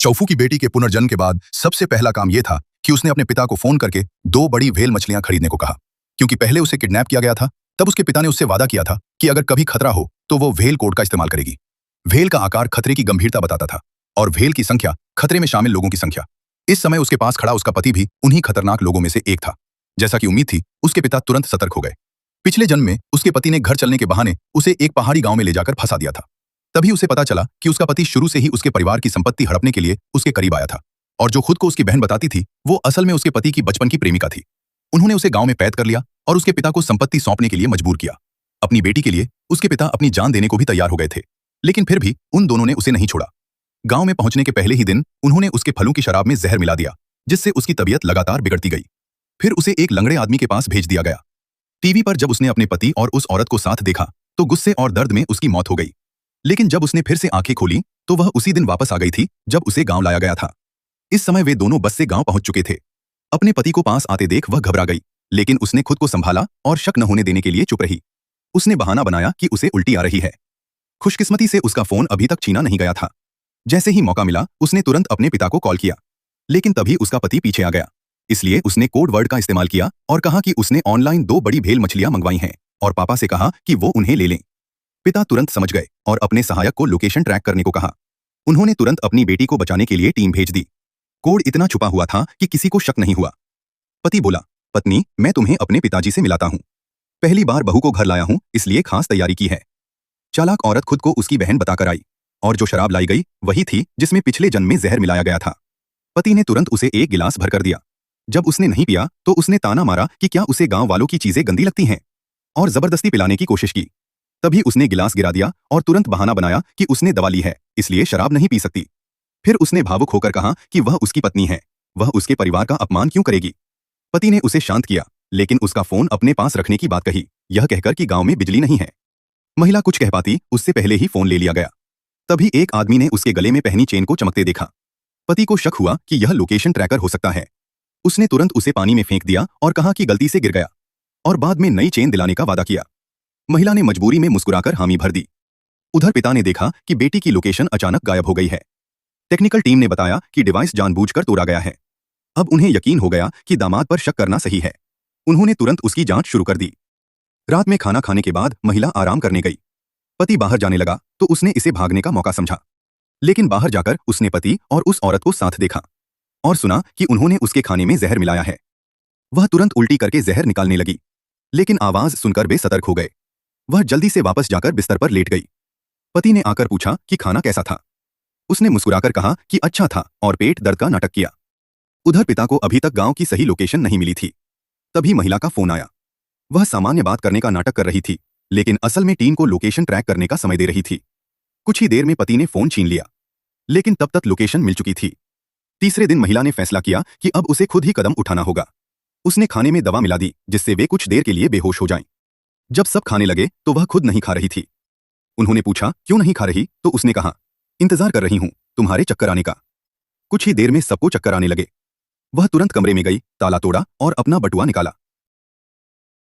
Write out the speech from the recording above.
चौफू की बेटी के पुनर्जन्म के बाद सबसे पहला काम यह था कि उसने अपने पिता को फोन करके 2 बड़ी व्हेल मछलियां खरीदने को कहा। क्योंकि पहले उसे किडनैप किया गया था, तब उसके पिता ने उससे वादा किया था कि अगर कभी खतरा हो तो वो व्हेल कोड का इस्तेमाल करेगी। व्हेल का आकार खतरे की गंभीरता बताता था और व्हेल की संख्या खतरे में शामिल लोगों की संख्या। इस समय उसके पास खड़ा उसका पति भी उन्हीं खतरनाक लोगों में से एक था। जैसा कि उम्मीद थी, उसके पिता तुरंत सतर्क हो गए। पिछले जन्म में उसके पति ने घर चलने के बहाने उसे एक पहाड़ी गांव में ले जाकर फंसा दिया था। तभी उसे पता चला कि उसका पति शुरू से ही उसके परिवार की संपत्ति हड़पने के लिए उसके करीब आया था और जो खुद को उसकी बहन बताती थी वो असल में उसके पति की बचपन की प्रेमिका थी। उन्होंने उसे गांव में कैद कर लिया और उसके पिता को संपत्ति सौंपने के लिए मजबूर किया। अपनी बेटी के लिए उसके पिता अपनी जान देने को भी तैयार हो गए थे, लेकिन फिर भी उन दोनों ने उसे नहीं छोड़ा। गांव में पहुंचने के पहले ही दिन उन्होंने उसके फलों की शराब में जहर मिला दिया, जिससे उसकी तबीयत लगातार बिगड़ती गई। फिर उसे एक लंगड़े आदमी के पास भेज दिया गया। टीवी पर जब उसने अपने पति और उस औरत को साथ देखा तो गुस्से और दर्द में उसकी मौत हो गई। लेकिन जब उसने फिर से आंखें खोली तो वह उसी दिन वापस आ गई थी जब उसे गांव लाया गया था। इस समय वे दोनों बस से गांव पहुंच चुके थे। अपने पति को पास आते देख वह घबरा गई, लेकिन उसने खुद को संभाला और शक न होने देने के लिए चुप रही। उसने बहाना बनाया कि उसे उल्टी आ रही है। खुशकिस्मती से उसका फोन अभी तक छीना नहीं गया था। जैसे ही मौका मिला उसने तुरंत अपने पिता को कॉल किया, लेकिन तभी उसका पति पीछे आ गया। इसलिए उसने कोड वर्ड का इस्तेमाल किया और कहा कि उसने ऑनलाइन 2 बड़ी व्हेल मछलियां मंगवाई हैं और पापा से कहा कि वो उन्हें ले लें। पिता तुरंत समझ गए और अपने सहायक को लोकेशन ट्रैक करने को कहा। उन्होंने तुरंत अपनी बेटी को बचाने के लिए टीम भेज दी। कोड इतना छुपा हुआ था कि किसी को शक नहीं हुआ। पति बोला, पत्नी, मैं तुम्हें अपने पिताजी से मिलाता हूं। पहली बार बहू को घर लाया हूं, इसलिए खास तैयारी की है। चालाक औरत खुद को उसकी बहन बताकर आई और जो शराब लाई गई वही थी जिसमें पिछले जन्म में जहर मिलाया गया था। पति ने तुरंत उसे एक गिलास भरकर दिया। जब उसने नहीं पिया तो उसने ताना मारा कि क्या उसे गांव वालों की चीजें गंदी लगती हैं और जबरदस्ती पिलाने की कोशिश की। तभी उसने गिलास गिरा दिया और तुरंत बहाना बनाया कि उसने दवा ली है, इसलिए शराब नहीं पी सकती। फिर उसने भावुक होकर कहा कि वह उसकी पत्नी है, वह उसके परिवार का अपमान क्यों करेगी। पति ने उसे शांत किया, लेकिन उसका फोन अपने पास रखने की बात कही, यह कहकर कि गांव में बिजली नहीं है। महिला कुछ कह पाती उससे पहले ही फोन ले लिया गया। तभी एक आदमी ने उसके गले में पहनी चेन को चमकते देखा। पति को शक हुआ कि यह लोकेशन ट्रैकर हो सकता है। उसने तुरंत उसे पानी में फेंक दिया और कहा कि गलती से गिर गया और बाद में नई चेन दिलाने का वादा किया। महिला ने मजबूरी में मुस्कुराकर हामी भर दी। उधर पिता ने देखा कि बेटी की लोकेशन अचानक गायब हो गई है। टेक्निकल टीम ने बताया कि डिवाइस जानबूझकर तोड़ा गया है। अब उन्हें यकीन हो गया कि दामाद पर शक करना सही है। उन्होंने तुरंत उसकी जांच शुरू कर दी। रात में खाना खाने के बाद महिला आराम करने गई। पति बाहर जाने लगा तो उसने इसे भागने का मौका समझा, लेकिन बाहर जाकर उसने पति और उस औरत को साथ देखा और सुना कि उन्होंने उसके खाने में जहर मिलाया है। वह तुरंत उल्टी करके जहर निकालने लगी, लेकिन आवाज सुनकर वे सतर्क हो गए। वह जल्दी से वापस जाकर बिस्तर पर लेट गई। पति ने आकर पूछा कि खाना कैसा था। उसने मुस्कुराकर कहा कि अच्छा था और पेट दर्द का नाटक किया। उधर पिता को अभी तक गांव की सही लोकेशन नहीं मिली थी। तभी महिला का फोन आया। वह सामान्य बात करने का नाटक कर रही थी, लेकिन असल में टीम को लोकेशन ट्रैक करने का समय दे रही थी। कुछ ही देर में पति ने फोन छीन लिया, लेकिन तब तक लोकेशन मिल चुकी थी। तीसरे दिन महिला ने फैसला किया कि अब उसे खुद ही कदम उठाना होगा। उसने खाने में दवा मिला दी जिससे वे कुछ देर के लिए बेहोश हो जाएं। जब सब खाने लगे तो वह खुद नहीं खा रही थी। उन्होंने पूछा क्यों नहीं खा रही, तो उसने कहा इंतजार कर रही हूं तुम्हारे चक्कर आने का। कुछ ही देर में सबको चक्कर आने लगे। वह तुरंत कमरे में गई, ताला तोड़ा और अपना बटुआ निकाला।